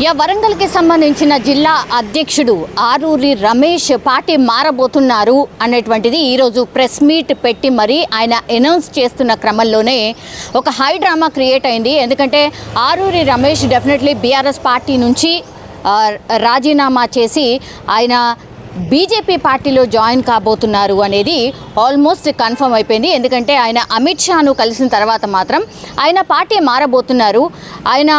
వరంగల్కి సంబంధించిన జిల్లా అధ్యక్షుడు ఆరూరి రమేష్ పార్టీ మారబోతున్నారు అనేటువంటిది ఈరోజు ప్రెస్ మీట్ పెట్టి మరి ఆయన అనౌన్స్ చేస్తున్న క్రమంలోనే ఒక హై డ్రామా క్రియేట్ అయింది. ఎందుకంటే Aruri Ramesh definitely BRS party నుంచి రాజీనామా చేసి ఆయన బీజేపీ పార్టీలో జాయిన్ కాబోతున్నారు అనేది ఆల్మోస్ట్ కన్ఫర్మ్ అయిపోయింది. ఎందుకంటే ఆయన అమిత్ షాను కలిసిన తర్వాత మాత్రం ఆయన పార్టీ మారబోతున్నారు. ఆయన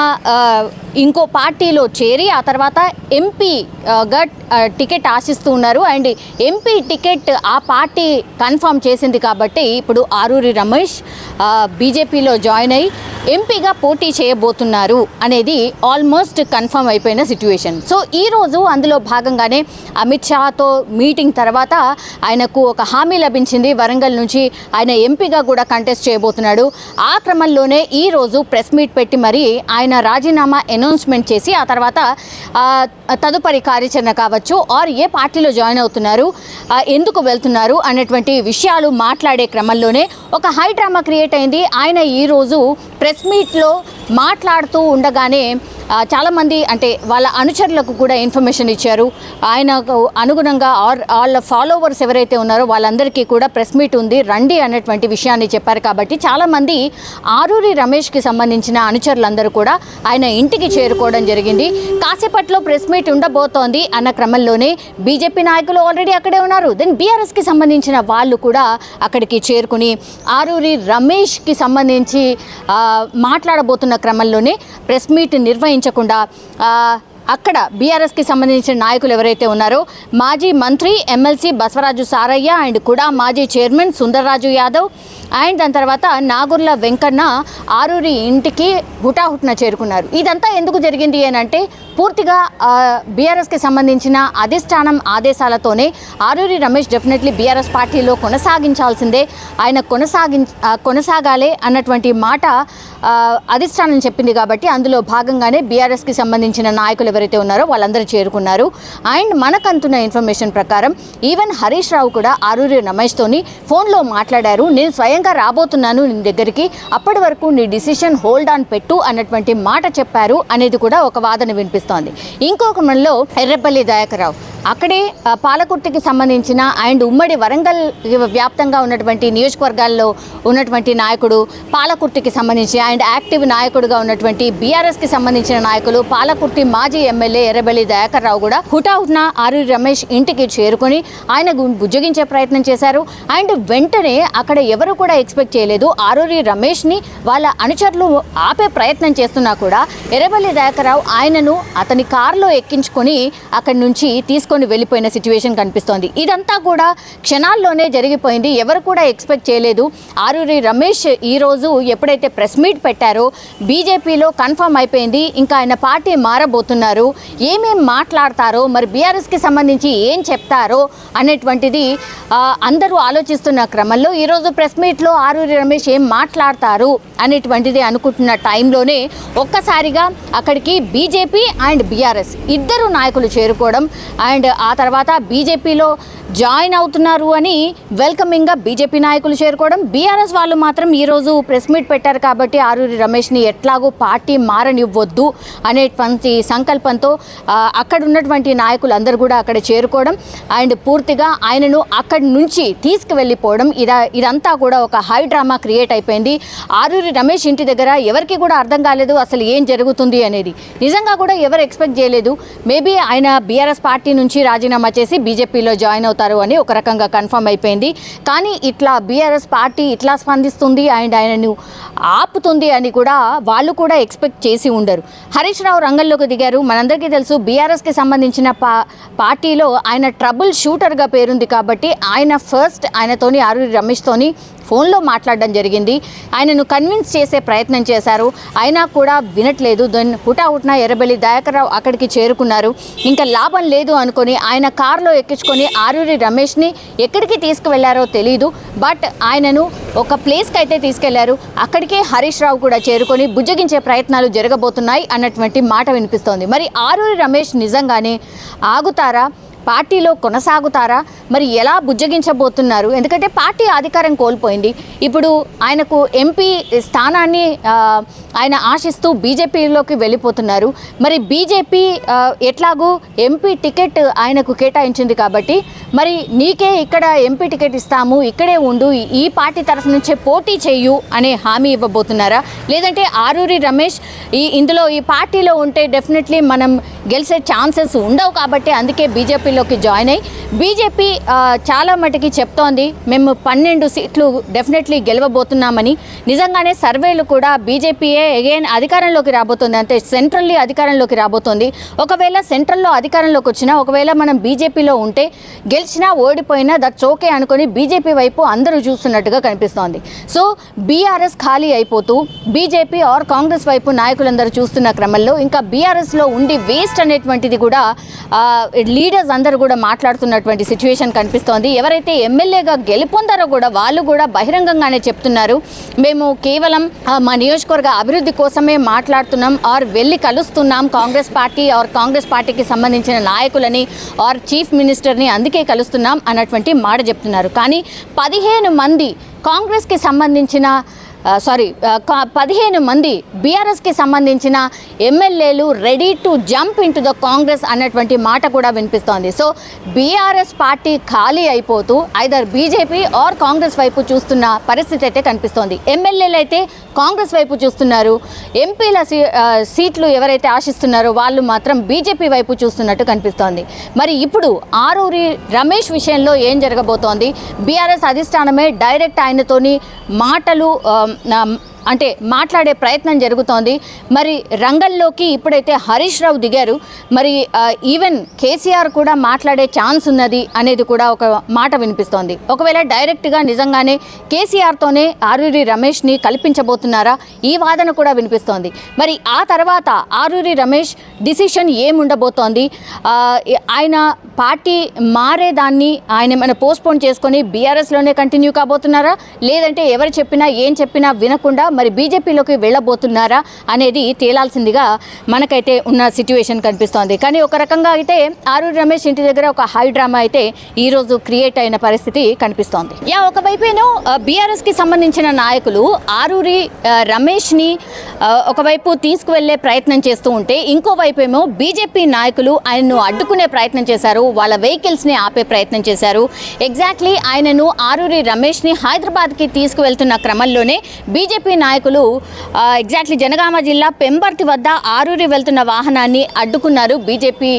ఇంకో పార్టీలో చేరి ఆ తర్వాత ఎంపీగా టికెట్ ఆశిస్తూ ఉన్నారు. అండ్ ఎంపీ టికెట్ ఆ పార్టీ కన్ఫర్మ్ చేసింది కాబట్టి ఇప్పుడు ఆరూరి రమేష్ బీజేపీలో జాయిన్ అయ్యి ఎంపీగా పోటీ చేయబోతున్నారు అనేది ఆల్మోస్ట్ కన్ఫర్మ్ అయిపోయిన సిట్యుయేషన్. సో ఈరోజు అందులో భాగంగానే అమిత్ షాతో మీటింగ్ తర్వాత ఆయనకు ఒక హామీ లభించింది. వరంగల్ నుంచి ఆయన ఎంపీగా కూడా కంటెస్ట్ చేయబోతున్నాడు. ఆ క్రమంలోనే ఈరోజు ప్రెస్ మీట్ పెట్టి మరి ఆయన రాజీనామా అనౌన్స్మెంట్ చేసి ఆ తర్వాత తదుపరి కార్యాచరణ కావచ్చు ఆర్ ఏ పార్టీలో జాయిన్ అవుతున్నారు, ఎందుకు వెళ్తున్నారు అనేటువంటి విషయాలు మాట్లాడే క్రమంలోనే ఒక హై డ్రామా క్రియేట్ అయింది. ఆయన ఈరోజు ప్రెస్ మీట్లో మాట్లాడుతూ ఉండగానే చాలామంది అంటే వాళ్ళ అనుచరులకు కూడా ఇన్ఫర్మేషన్ ఇచ్చారు. ఆయనకు అనుగుణంగా వాళ్ళ ఫాలోవర్స్ ఎవరైతే ఉన్నారో వాళ్ళందరికీ కూడా ప్రెస్ మీట్ ఉంది రండి అన్నటువంటి విషయాన్ని చెప్పారు. కాబట్టి చాలామంది ఆరూరి రమేష్కి సంబంధించిన అనుచరులందరూ కూడా ఆయన ఇంటికి చేరుకోవడం జరిగింది. కాసేపట్లో ప్రెస్ మీట్ ఉండబోతోంది అన్న క్రమంలోనే బీజేపీ నాయకులు ఆల్రెడీ అక్కడే ఉన్నారు. దెన్ బీఆర్ఎస్కి సంబంధించిన వాళ్ళు కూడా అక్కడికి చేరుకుని ఆరూరి రమేష్కి సంబంధించి మాట్లాడబోతున్న క్రమంలోనే ప్రెస్ మీట్ నిర్వహించకుండా అక్కడ బీఆర్ఎస్కి సంబంధించిన నాయకులు ఎవరైతే ఉన్నారో మాజీ మంత్రి ఎమ్మెల్సీ బసవరాజు సారయ్య అండ్ కూడా మాజీ చైర్మన్ సుందర్రాజు యాదవ్ అండ్ దాని తర్వాత నాగుర్ల వెంకన్న ఆరూరి ఇంటికి హుటాహుట్న చేరుకున్నారు. ఇదంతా ఎందుకు జరిగింది అంటే పూర్తిగా బీఆర్ఎస్కి సంబంధించిన అధిష్టానం ఆదేశాలతోనే ఆరూరి రమేష్ డెఫినెట్లీ బీఆర్ఎస్ పార్టీలో కొనసాగించాల్సిందే, ఆయన కొనసాగాలి అన్నటువంటి మాట అధిష్టానం చెప్పింది. కాబట్టి అందులో భాగంగానే బీఆర్ఎస్కి సంబంధించిన నాయకులు ఎవరైతే ఉన్నారో వాళ్ళందరూ చేరుకున్నారు. అండ్ మనకంటున్న ఇన్ఫర్మేషన్ ప్రకారం ఈవెన్ హరీష్ రావు కూడా ఆరూరి రమేష్తోని ఫోన్లో మాట్లాడారు. నేను స్వయంగా రాబోతున్నాను నీ దగ్గరికి, అప్పటి వరకు నీ డిసిషన్ హోల్డ్ ఆన్ పెట్టు అన్నటువంటి మాట చెప్పారు అనేది కూడా ఒక వాదన వినిపిస్తోంది. ఇంకొక మనలో ఎర్రపల్లి దయాకర్ రావు అక్కడే పాలకుర్తికి సంబంధించిన అండ్ ఉమ్మడి వరంగల్ వ్యాప్తంగా ఉన్నటువంటి నియోజకవర్గాల్లో ఉన్నటువంటి నాయకుడు, పాలకుర్తికి సంబంధించి అండ్ యాక్టివ్ నాయకుడుగా ఉన్నటువంటి బీఆర్ఎస్కి సంబంధించిన నాయకులు, పాలకుర్తి మాజీ ఎమ్మెల్యే ఎర్రబెల్లి దయాకర్ రావు కూడా హుటాహుట్న ఆరూరి రమేష్ ఇంటికి చేరుకొని ఆయన బుజ్జగించే ప్రయత్నం చేశారు. అండ్ వెంటనే అక్కడ ఎవరు కూడా ఎక్స్పెక్ట్ చేయలేదు ఆరూరి రమేష్ని వాళ్ళ అనుచరులు ఆపే ప్రయత్నం చేస్తున్నా కూడా ఎర్రబెల్లి దయాకర్ రావు ఆయనను అతని కారులో ఎక్కించుకొని అక్కడి నుంచి తీసుకొని వెళ్ళిపోయిన సిచ్యువేషన్ కనిపిస్తోంది. ఇదంతా కూడా క్షణాల్లోనే జరిగిపోయింది. ఎవరు కూడా ఎక్స్పెక్ట్ చేయలేదు. ఆరూరి రమేష్ ఈరోజు ఎప్పుడైతే ప్రెస్ మీట్ పెట్టారో బీజేపీలో కన్ఫర్మ్ అయిపోయింది, ఇంకా ఆయన పార్టీ మారబోతున్నారు, ఏమేం మాట్లాడతారో మరి బీఆర్ఎస్కి సంబంధించి ఏం చెప్తారో అనేటువంటిది అందరూ ఆలోచిస్తున్న క్రమంలో ఈరోజు ప్రెస్ మీట్లో ఆరూరి రమేష్ ఏం మాట్లాడతారు అనేటువంటిది అనుకుంటున్న టైంలోనే ఒక్కసారిగా అక్కడికి బీజేపీ అండ్ బీఆర్ఎస్ ఇద్దరు నాయకులు చేరుకోవడం అండ్ ఆ తర్వాత బీజేపీలో జాయిన్ అవుతున్నారు అని వెల్కమింగ్గా బీజేపీ నాయకులు చేరుకోవడం, బీఆర్ఎస్ వాళ్ళు మాత్రం ఈరోజు ప్రెస్ మీట్ పెట్టారు కాబట్టి ఆరూరి రమేష్ని ఎట్లాగో పార్టీ మారనివ్వద్దు అనేటువంటి సంకల్పంతో అక్కడ ఉన్నటువంటి నాయకులు అందరూ కూడా అక్కడ చేరుకోవడం అండ్ పూర్తిగా ఆయనను అక్కడి నుంచి తీసుకువెళ్ళిపోవడం, ఇదంతా కూడా ఒక హై డ్రామా క్రియేట్ అయిపోయింది. ఆరూరి రమేష్ ఇంటి దగ్గర ఎవరికి కూడా అర్థం కాలేదు అసలు ఏం జరుగుతుంది అనేది. నిజంగా కూడా ఎవరు ఎక్స్పెక్ట్ చేయలేదు. మేబీ ఆయన బీఆర్ఎస్ పార్టీ నుంచి రాజీనామా చేసి బీజేపీలో జాయిన్ అవుతారు అని ఒక రకంగా కన్ఫర్మ్ అయిపోయింది. కానీ ఇట్లా బీఆర్ఎస్ పార్టీ ఇట్లా స్పందిస్తుంది అండ్ ఆయనను ఆపుతుంది అని కూడా వాళ్ళు కూడా ఎక్స్పెక్ట్ చేసి ఉండరు. హరీష్ రావు రంగంలోకి దిగారు. మనందరికీ తెలుసు బీఆర్ఎస్కి సంబంధించిన పార్టీలో ఆయన ట్రబుల్ షూటర్గా పేరుంది కాబట్టి ఆయన ఫస్ట్ ఆయనతోని ఆరూరి రమేష్తోని ఫోన్లో మాట్లాడడం జరిగింది. ఆయనను కన్విన్స్ చేసే ప్రయత్నం చేశారు, అయినా కూడా వినట్లేదు. దెన్ హుటాహుట్న ఎర్రబెల్లి దయాకర్ రావు అక్కడికి చేరుకున్నారు. ఇంకా లాభం లేదు అనుకొని ఆయన కారులో ఎక్కించుకొని ఆరూరి రమేష్ని ఎక్కడికి తీసుకువెళ్లారో తెలీదు, బట్ ఆయనను ఒక ప్లేస్కి అయితే తీసుకెళ్లారు. అక్కడికే హరీష్ రావు కూడా చేరుకొని బుజ్జగించే ప్రయత్నాలు జరగబోతున్నాయి అన్నటువంటి మాట వినిపిస్తోంది. మరి ఆరూరి రమేష్ నిజంగానే ఆగుతారా పార్టీలో కొనసాగుతారా, మరి ఎలా బుజ్జగించబోతున్నారు? ఎందుకంటే పార్టీ అధికారం కోల్పోయింది. ఇప్పుడు ఆయనకు ఎంపీ స్థానాన్ని ఆయన ఆశిస్తూ బీజేపీలోకి వెళ్ళిపోతున్నారు. మరి బీజేపీ ఎట్లాగూ ఎంపీ టికెట్ ఆయనకు కేటాయించింది కాబట్టి మరి నీకే ఇక్కడ ఎంపీ టికెట్ ఇస్తాము, ఇక్కడే ఉండు, ఈ పార్టీ తరఫు నుంచే పోటీ చేయు అనే హామీ ఇవ్వబోతున్నారా? లేదంటే ఆరూరి రమేష్ ఇందులో ఈ పార్టీలో ఉంటే డెఫినెట్లీ మనం గెలిచే ఛాన్సెస్ ఉండవు కాబట్టి అందుకే బీజేపీలోకి జాయిన్ అయ్యి బీజేపీ చాలా మటుకి చెప్తోంది మేము 12 సీట్లు డెఫినెట్లీ గెలవబోతున్నామని. నిజంగానే సర్వేలు కూడా బీజేపీయే అగైన్ అధికారంలోకి రాబోతుంది, అంటే సెంట్రల్లీ అధికారంలోకి రాబోతుంది. ఒకవేళ సెంట్రల్లో అధికారంలోకి వచ్చినా, ఒకవేళ మనం బీజేపీలో ఉంటే గెలిచినా ఓడిపోయినా దట్స్ ఓకే అనుకొని బీజేపీ వైపు అందరూ చూస్తున్నట్టుగా కనిపిస్తోంది. సో బీఆర్ఎస్ ఖాళీ అయిపోతూ బీజేపీ ఆర్ కాంగ్రెస్ వైపు నాయకులందరూ చూస్తున్న క్రమంలో ఇంకా బీఆర్ఎస్లో ఉండి వేస్ట్ అనేటువంటిది కూడా లీడర్స్ అందరూ కూడా మాట్లాడుతున్నటువంటి సిచ్యువేషన్ కనిపిస్తోంది. ఎవరైతే ఎమ్మెల్యేగా గెలుపొందారో కూడా వాళ్ళు కూడా బహిరంగంగానే చెప్తున్నారు, మేము కేవలం మా నియోజకవర్గ అభివృద్ధి కోసమే మాట్లాడుతున్నాం ఆర్ వెళ్ళి కలుస్తున్నాం కాంగ్రెస్ పార్టీ ఆర్ కాంగ్రెస్ పార్టీకి సంబంధించిన నాయకులని ఆర్ చీఫ్ మినిస్టర్ని అందుకే కలుస్తున్నాం అన్నటువంటి మాట చెప్తున్నారు. కానీ 15 మంది కాంగ్రెస్కి సంబంధించిన 15 మంది బీఆర్ఎస్కి సంబంధించిన ఎమ్మెల్యేలు ready to jump in to the Congress అన్నటువంటి మాట కూడా వినిపిస్తోంది. సో బీఆర్ఎస్ పార్టీ ఖాళీ అయిపోతూ ఐదర్ బీజేపీ ఆర్ కాంగ్రెస్ వైపు చూస్తున్న పరిస్థితి అయితే కనిపిస్తోంది. ఎమ్మెల్యేలు అయితే కాంగ్రెస్ వైపు చూస్తున్నారు, ఎంపీల సీట్లు ఎవరైతే ఆశిస్తున్నారో వాళ్ళు మాత్రం బీజేపీ వైపు చూస్తున్నట్టు కనిపిస్తోంది. మరి ఇప్పుడు ఆరూరి రమేష్ విషయంలో ఏం జరగబోతోంది? బీఆర్ఎస్ అధిష్టానమే డైరెక్ట్ ఆయనతోని మాటలు అంటే మాట్లాడే ప్రయత్నం జరుగుతోంది. మరి రంగంలోకి ఇప్పుడైతే హరీష్ రావు దిగారు. మరి ఈవెన్ కేసీఆర్ కూడా మాట్లాడే ఛాన్స్ ఉన్నది అనేది కూడా ఒక మాట వినిపిస్తోంది. ఒకవేళ డైరెక్ట్గా నిజంగానే కేసీఆర్తోనే ఆరూరి రమేష్ని కల్పించబోతున్నారా? ఈ వాదన కూడా వినిపిస్తోంది. మరి ఆ తర్వాత ఆరూరి రమేష్ డిసిషన్ ఏముండబోతోంది? ఆయన పార్టీ మారేదాన్ని ఆయన ఏమైనా పోస్ట్పోన్ చేసుకొని బీఆర్ఎస్లోనే కంటిన్యూ కాబోతున్నారా, లేదంటే ఎవరు చెప్పినా ఏం చెప్పినా వినకుండా మరి బీజేపీలోకి వెళ్ళబోతున్నారా అనేది తేలాల్సిందిగా మనకైతే ఉన్న సిచ్యువేషన్ కనిపిస్తోంది. కానీ ఒక రకంగా అయితే ఆరూరి రమేష్ ఇంటి దగ్గర ఒక హై డ్రామా అయితే ఈరోజు క్రియేట్ అయిన పరిస్థితి కనిపిస్తోంది. ఒకవైపేనో బీఆర్ఎస్కి సంబంధించిన నాయకులు ఆరూరి రమేష్ని ఒకవైపు తీసుకువెళ్లే ప్రయత్నం చేస్తూ ఉంటే, ఇంకోవైపేమో బీజేపీ నాయకులు ఆయనను అడ్డుకునే ప్రయత్నం చేశారు, వాళ్ళ వెహికల్స్ని ఆపే ప్రయత్నం చేశారు. ఎగ్జాక్ట్లీ ఆయనను ఆరూరి రమేష్ని హైదరాబాద్కి తీసుకువెళ్తున్న క్రమంలోనే బీజేపీ నాయకులు ఎగ్జాక్ట్లీ జనగామ జిల్లా పెంబర్తి వద్ద ఆరూరి వెళ్తున్న వాహనాన్ని అడ్డుకున్నారు. బీజేపీ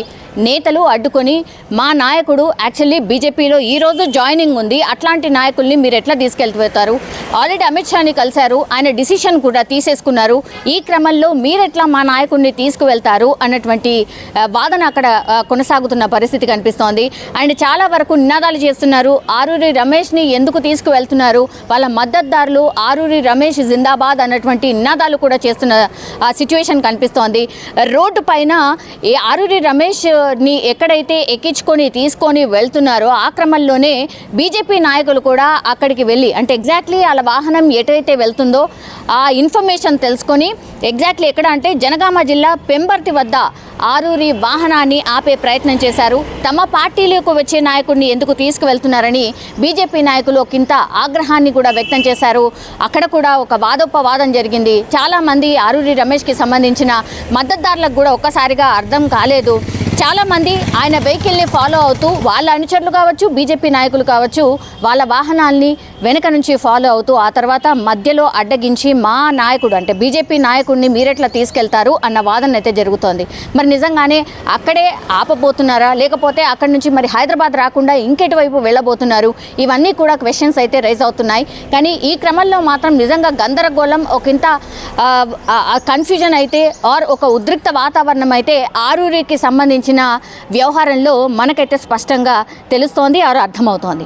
నేతలు అడ్డుకొని మా నాయకుడు యాక్చువల్లీ బీజేపీలో ఈరోజు జాయినింగ్ ఉంది, అట్లాంటి నాయకుల్ని మీరు ఎట్లా తీసుకెళ్తారు? ఆల్రెడీ అమిత్ షాని కలిశారు, ఆయన డిసిషన్ కూడా తీసేసుకున్నారు, ఈ క్రమంలో మీరెట్లా మా నాయకుడిని తీసుకువెళ్తారు అన్నటువంటి వాదన అక్కడ కొనసాగుతున్న పరిస్థితి కనిపిస్తోంది. అండ్ చాలా వరకు నినాదాలు చేస్తున్నారు, ఆరూరి రమేష్ని ఎందుకు తీసుకువెళ్తున్నారు, వాళ్ళ మద్దతుదారులు ఆరూరి రమేష్ జిందాబాద్ అన్నటువంటి నినాదాలు కూడా చేస్తున్న సిచ్యువేషన్ కనిపిస్తోంది. రోడ్డు పైన ఆరూరి రమేష్ ని ఎక్కడైతే ఎక్కించుకొని తీసుకొని వెళ్తున్నారో ఆ క్రమంలోనే బీజేపీ నాయకులు కూడా అక్కడికి వెళ్ళి, అంటే ఎగ్జాక్ట్లీ వాళ్ళ వాహనం ఎటైతే వెళ్తుందో ఆ ఇన్ఫర్మేషన్ తెలుసుకొని ఎగ్జాక్ట్లీ ఎక్కడ అంటే జనగామ జిల్లా పెంబర్తి వద్ద ఆరూరి వాహనాన్ని ఆపే ప్రయత్నం చేశారు. తమ పార్టీలోకి వచ్చే నాయకుడిని ఎందుకు తీసుకువెళ్తున్నారని బీజేపీ నాయకులు ఒకంత ఆగ్రహాన్ని కూడా వ్యక్తం చేశారు. అక్కడ కూడా ఒక వాదోపవాదం జరిగింది. చాలామంది ఆరూరి రమేష్కి సంబంధించిన మద్దతుదారులకు కూడా ఒక్కసారిగా అర్థం కాలేదు. చాలామంది ఆయన వెహికల్ని ఫాలో అవుతూ వాళ్ళ అనుచరులు కావచ్చు, బీజేపీ నాయకులు కావచ్చు, వాళ్ళ వాహనాల్ని వెనక నుంచి ఫాలో అవుతూ ఆ తర్వాత మధ్యలో అడ్డగించి మా నాయకుడు అంటే బీజేపీ నాయకుడిని మీరెట్లా తీసుకెళ్తారు అన్న వాదన అయితే జరుగుతోంది. మరి నిజంగానే అక్కడే ఆపబోతున్నారా, లేకపోతే అక్కడి నుంచి మరి హైదరాబాద్ రాకుండా ఇంకెటు వైపు వెళ్ళబోతున్నారు? ఇవన్నీ కూడా క్వశ్చన్స్ అయితే రైజ్ అవుతున్నాయి. కానీ ఈ క్రమంలో మాత్రం నిజంగా గందరగోళం, ఒకంత కన్ఫ్యూజన్ అయితే ఆర్ ఒక ఉద్రిక్త వాతావరణం అయితే ఆరూరికి సంబంధించిన వ్యవహారంలో మనకైతే స్పష్టంగా తెలుస్తోంది ఆర్ అర్థమవుతోంది.